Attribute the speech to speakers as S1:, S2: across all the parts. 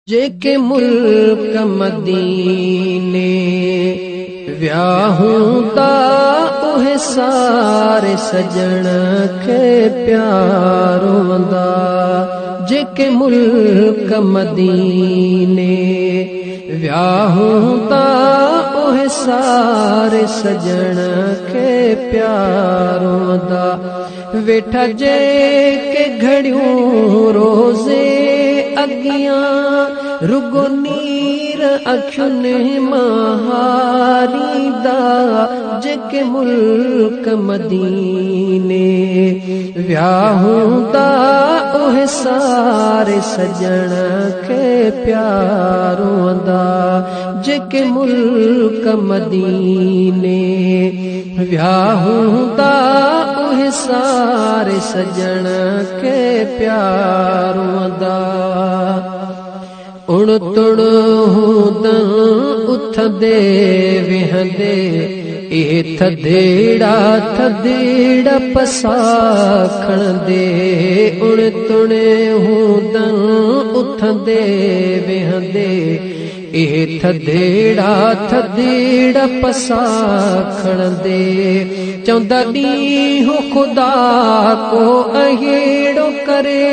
S1: जेके मुल्क मदीने व्याहूंदा उहे सारे सजण खे प्यारो वंदा। जेके मुल्क मदीने व्याहूंदा उहे सारे सजण खे प्यारो वंदा। वेठा जेके घड़ियूं रोज़े अगियां रुगो नीर अखियुनि महारीदा। जेके मुल्क मदीने व्याहूंदा उहे सारे सजण खे प्यारो वंदा। जेके मुल्क मदीने व्याहूंदा उहे सारे सजण खे प्यारो वंदा। उण तुण हूंदे उथंदे वेहंदे इहे थधेड़ा थधेड़ा पसा खणंदे। उण तुण हूंदे उथंदे वेहंदे इहे थधेड़ा थधेड़ा पसा खणंदे। चवंदा ॾींहुं ख़ुदा को अहिड़ो करे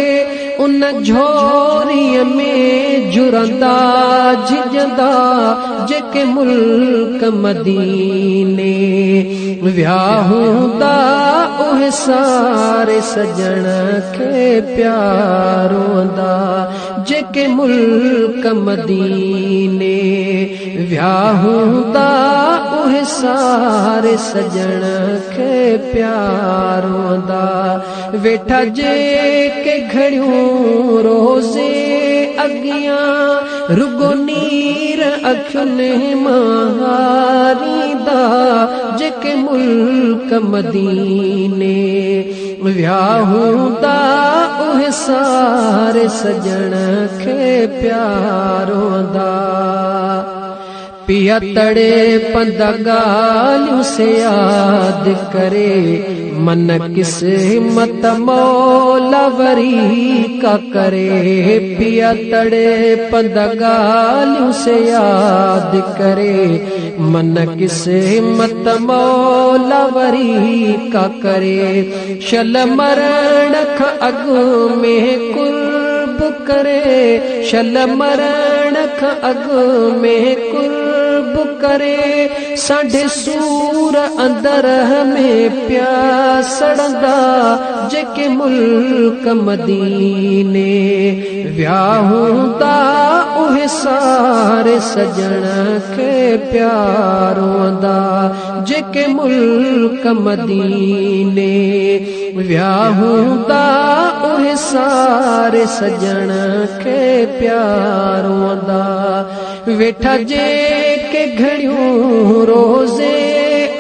S1: उन झोरीअ में जुरंदा झिजंदा। जेके मुल्क मदीने व्याहूंदा उहे सारे सजण खे प्यारो वंदा। जेके मुल्क मदीने व्याहूंदा उहे सारे सजण खे प्यारो वंदा। वेठा जेके घड़ियूं रोज़े अगियां रुगो नीर अखियुनि महारीदा। जेके मुल्क मदीने व्याहूंदा उहे सारे सजण खे प्यारो वंदा। पिया तड़े पंद ॻाल्हियूं से यादि करे मन किस्मत मौला वरी का करे। पिया तड़े पंद ॻाल्हियूं से यादि करे मन किस्मत मौला वरी का करे। शल मरण खां अॻु में कुर्ब करे। शल मरण खां अॻु में कुर्ब करे। साढे सूर अंदर में प्या सड़ंदा। जेके मुल्क मदीने व्याहूंदा उहे सारे सजण खे प्यारो वंदा। जेके मुल्क मदीने व्याहूंदा उहे सारे सजण खे प्यारो वंदा। वेठा जेके घड़ियूं रोज़े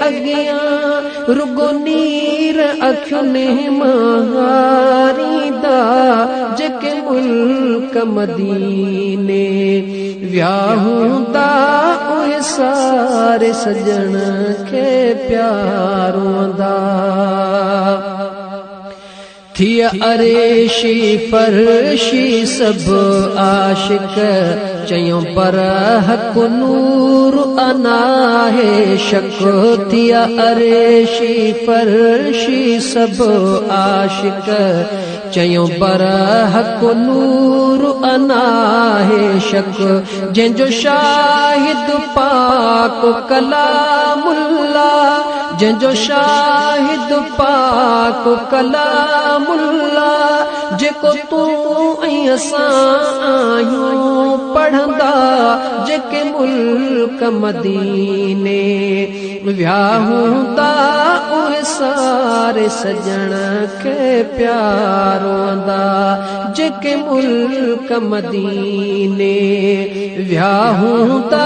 S1: अगियां रुगो नीर अखियुनि महारीदा। जेके मुल्क मदीने व्याहूंदा उहे सारे सजण खे प्यारो वंदा। थिया अरेशी फरशी सब आशिक चयूं पर हक नूर अनाहे शक। थिया अरेशी फरशी सब आशिक चयूं पर हक नूर अनाहे शक। जंहिंजो शाहिद पाक कलामुल्ला। जंहिंजो शाहिद पाक कलामुल्ला। जेको तूं ऐं असां आहियूं पढ़ंदा। जेके मुल्क मदीने व्याहूंदा उहे सारे सजण खे प्यारो वंदा। जेके मुल्क मदीने व्याहूंदा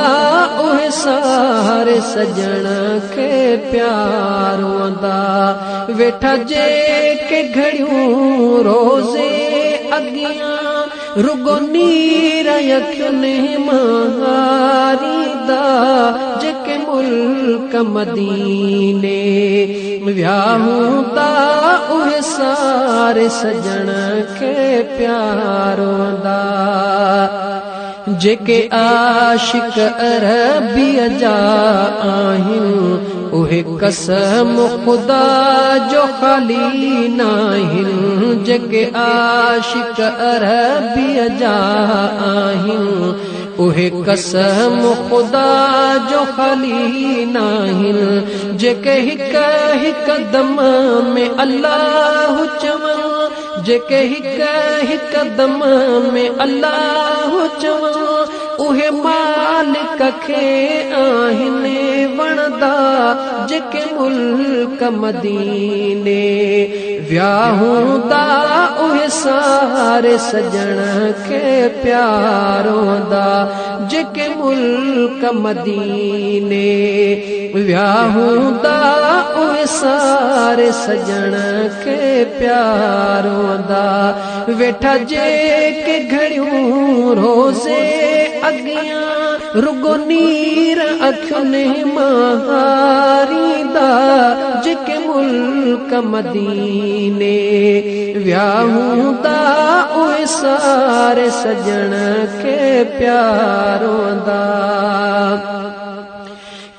S1: उहे सारे सजण खे प्यारो वंदा। वेठा जेके घड़ियूं रोज़े अगियां रुगो नीर अखियुनि महारीदा। जेके मुल्क मदीने व्याहूंदा उहे सारे सजण खे प्यारो वंदा। जेके आशिक अरबीअ जा आहिनि उहे कसम खुदा जो खाली नाहिनि। जेके आशिक अरबीअ जा आहिनि उहे कसम खुदा जो खाली नाहिनि। जेके हिक हिक दम में अल्लाह चवनि, जेके हिक हिक दम में अल्लाह चवनि उहे मालिक खे आहिनि वणदा। जेके मुल्क मदीने व्याहूंदा उहे सारे सजण खे प्यारोंदा। जेके मुल्क मदीने व्याहूंदा उहे सारे सजण खे प्यारोंदा। वेठा जेके घड़ियूं रोज़े अॻियां रुगो नीर अखियुनि मां हारींदा। जेके मुल्क मदीने व्याहूंदा उहे सारे सजण खे प्यारोंदा।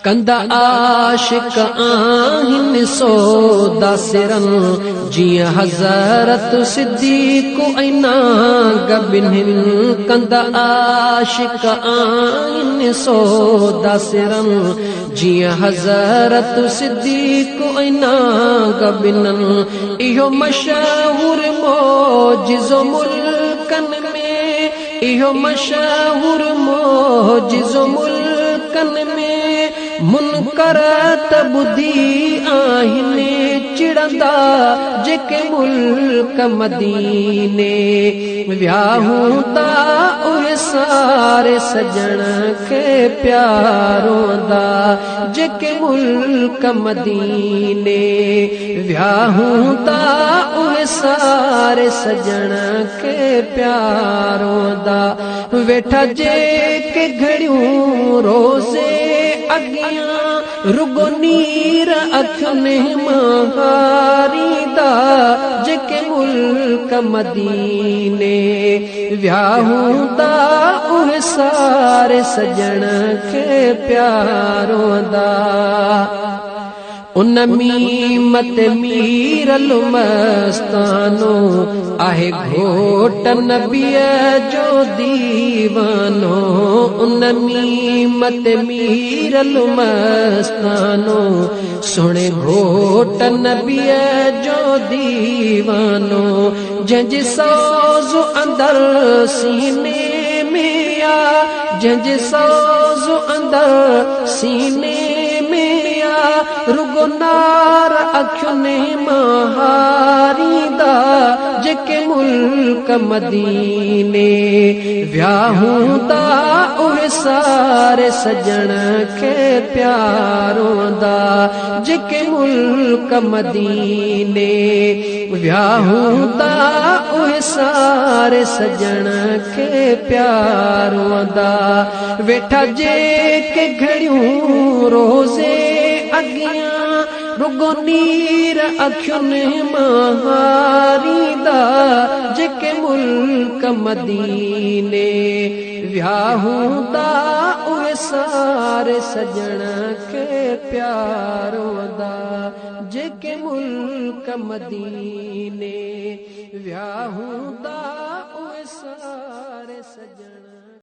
S1: कंदा आशिक आहिनि सौदा सिरन जीअं हज़रत सिद्दीक़ ऐना गबिन्हिनि। कंदा आशिक आहिनि सौदा सिरन जीअं हज़रत सिद्दीक़ ऐना गबिन्हिनि। इहो मशहूर मौजिज़ो मुल्कन में, इहो मशहूर मौजिज़ो मुल्कन में मुनकर त ॿुधी आहिनि चिड़ंदा। जेके मुल्क मदीने व्याहूंदा उहे सारे सजण खे प्यारोंदा। जेके मुल्क मदीने व्याहूंदा उहे सारे सजण खे प्यारोंदा। वेठा जेके घड़ियूं रोज़े अॻियां रुगो नीर अखियुनि मां हारींदा। जेके मुल्क मदीने व्याहूंदा उहे सारे सजण खे प्यारोंदा। उन मीमत मीरल मस्तानो आहे घोट नबीअ जो दीवानो। उन मीमत मीरल मस्तानो सुणे घोट नबीअ जो दीवानो। जंहिंजे सोज़ अंदर सीने में आ, जंहिंजे सोज़ अंदर सीने में आ रुगो नार अखियुनि मां हारींदा। जेके मुल्क मदीने व्याहूंदा उहे सारे सजण खे प्यारोंदा। जेके मुल्क मदीने व्याहूंदा उहे सारे सजण खे प्यारोंदा। वेठा जेके घड़ियूं रोज़े अॻियां रुगो नीर अखियुनि मां हारींदा। जेके मुल्क मदीने व्याहूंदा उहे सारे सजण खे प्यारोंदा। जेके मुल्क मदीने व्याहूंदा उहे सारे सजण